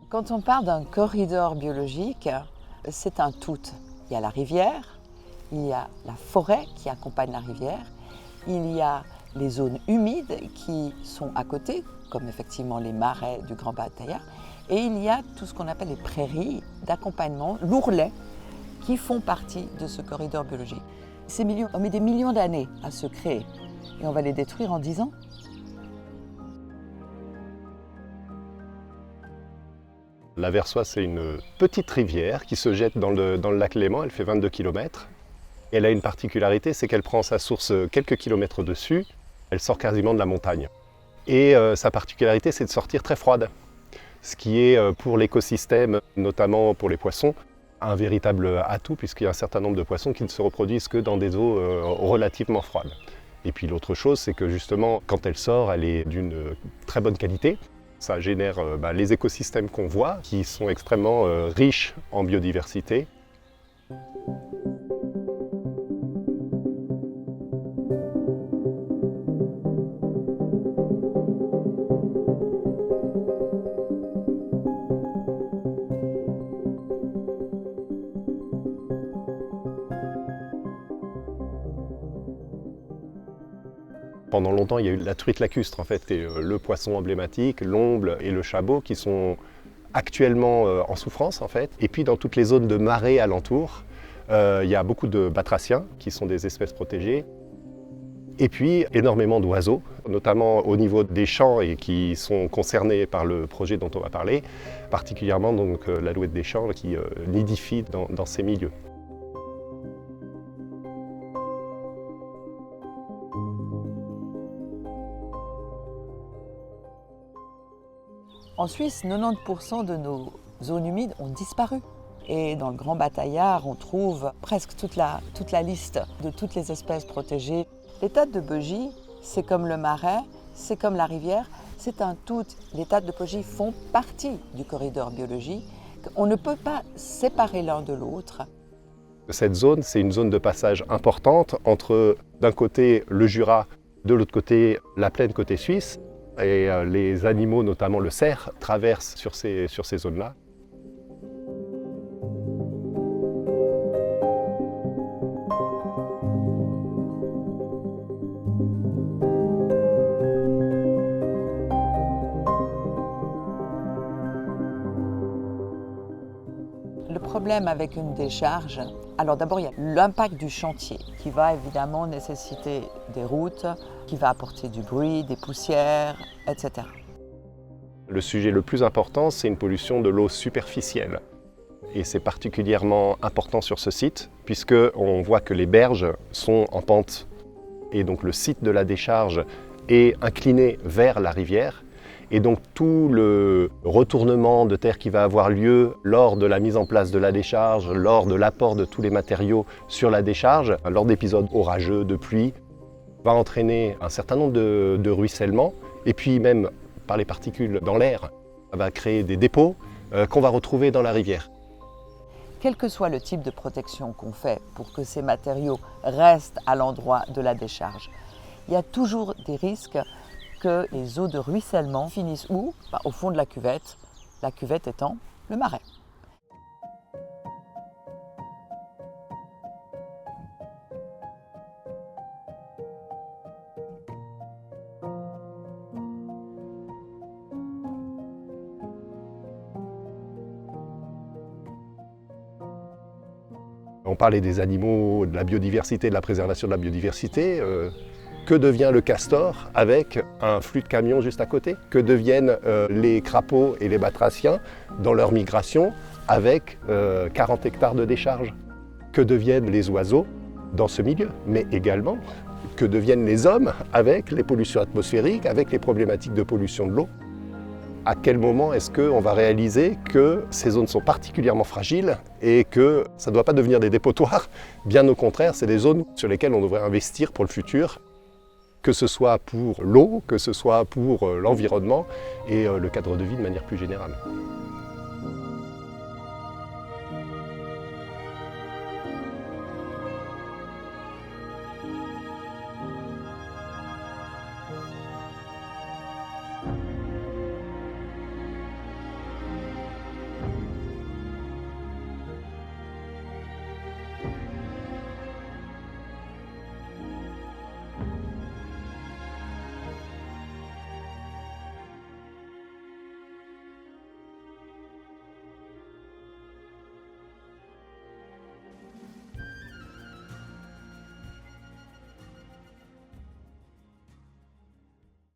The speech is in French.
Quand on parle d'un corridor biologique, c'est un tout. Il y a la rivière, il y a la forêt qui accompagne la rivière, il y a les zones humides qui sont à côté, comme effectivement les marais du Grand Bataillard, et il y a tout ce qu'on appelle les prairies d'accompagnement, l'ourlet, qui font partie de ce corridor biologique. Ces milieux ont mis des millions d'années à se créer, et on va les détruire en 10 ans. La Versoix, c'est une petite rivière qui se jette dans le lac Léman, elle fait 22 km. Et elle a une particularité, c'est qu'elle prend sa source quelques kilomètres au-dessus, elle sort quasiment de la montagne. Et sa particularité, c'est de sortir très froide, ce qui est pour l'écosystème, notamment pour les poissons, un véritable atout, puisqu'il y a un certain nombre de poissons qui ne se reproduisent que dans des eaux relativement froides. Et puis l'autre chose, c'est que justement, quand elle sort, elle est d'une très bonne qualité. Ça génère les écosystèmes qu'on voit, qui sont extrêmement riches en biodiversité. Pendant longtemps, il y a eu la truite lacustre, en fait, et le poisson emblématique, l'omble et le chabot, qui sont actuellement en souffrance, en fait. Et puis, dans toutes les zones de marais alentours, il y a beaucoup de batraciens, qui sont des espèces protégées. Et puis, énormément d'oiseaux, notamment au niveau des champs et qui sont concernés par le projet dont on va parler, particulièrement donc l'alouette des champs qui nidifie dans ces milieux. En Suisse, 90% de nos zones humides ont disparu. Et dans le Grand Bataillard, on trouve presque toute la liste de toutes les espèces protégées. L'état de Beugy, c'est comme le marais, c'est comme la rivière, c'est un tout. Les tas de Beugy font partie du corridor biologique. On ne peut pas séparer l'un de l'autre. Cette zone, c'est une zone de passage importante entre, d'un côté, le Jura, de l'autre côté, la plaine côté suisse. Et les animaux, notamment le cerf, traversent sur ces zones-là. Le problème avec une décharge, alors d'abord il y a l'impact du chantier qui va évidemment nécessiter des routes, qui va apporter du bruit, des poussières, etc. Le sujet le plus important, c'est une pollution de l'eau superficielle. Et c'est particulièrement important sur ce site, puisqu'on voit que les berges sont en pente. Et donc le site de la décharge est incliné vers la rivière. Et donc tout le retournement de terre qui va avoir lieu lors de la mise en place de la décharge, lors de l'apport de tous les matériaux sur la décharge, lors d'épisodes orageux, de pluie, va entraîner un certain nombre de ruissellements. Et puis même par les particules dans l'air, ça va créer des dépôts qu'on va retrouver dans la rivière. Quel que soit le type de protection qu'on fait pour que ces matériaux restent à l'endroit de la décharge, il y a toujours des risques que les eaux de ruissellement finissent où? Au fond de la cuvette étant le marais. On parlait des animaux, de la biodiversité, de la préservation de la biodiversité. Que devient le castor avec un flux de camions juste à côté? Que deviennent les crapauds et les batraciens dans leur migration avec 40 hectares de décharge? Que deviennent les oiseaux dans ce milieu? Mais également, que deviennent les hommes avec les pollutions atmosphériques, avec les problématiques de pollution de l'eau? À quel moment est-ce qu'on va réaliser que ces zones sont particulièrement fragiles et que ça ne doit pas devenir des dépotoirs? Bien au contraire, c'est des zones sur lesquelles on devrait investir pour le futur, que ce soit pour l'eau, que ce soit pour l'environnement et le cadre de vie de manière plus générale.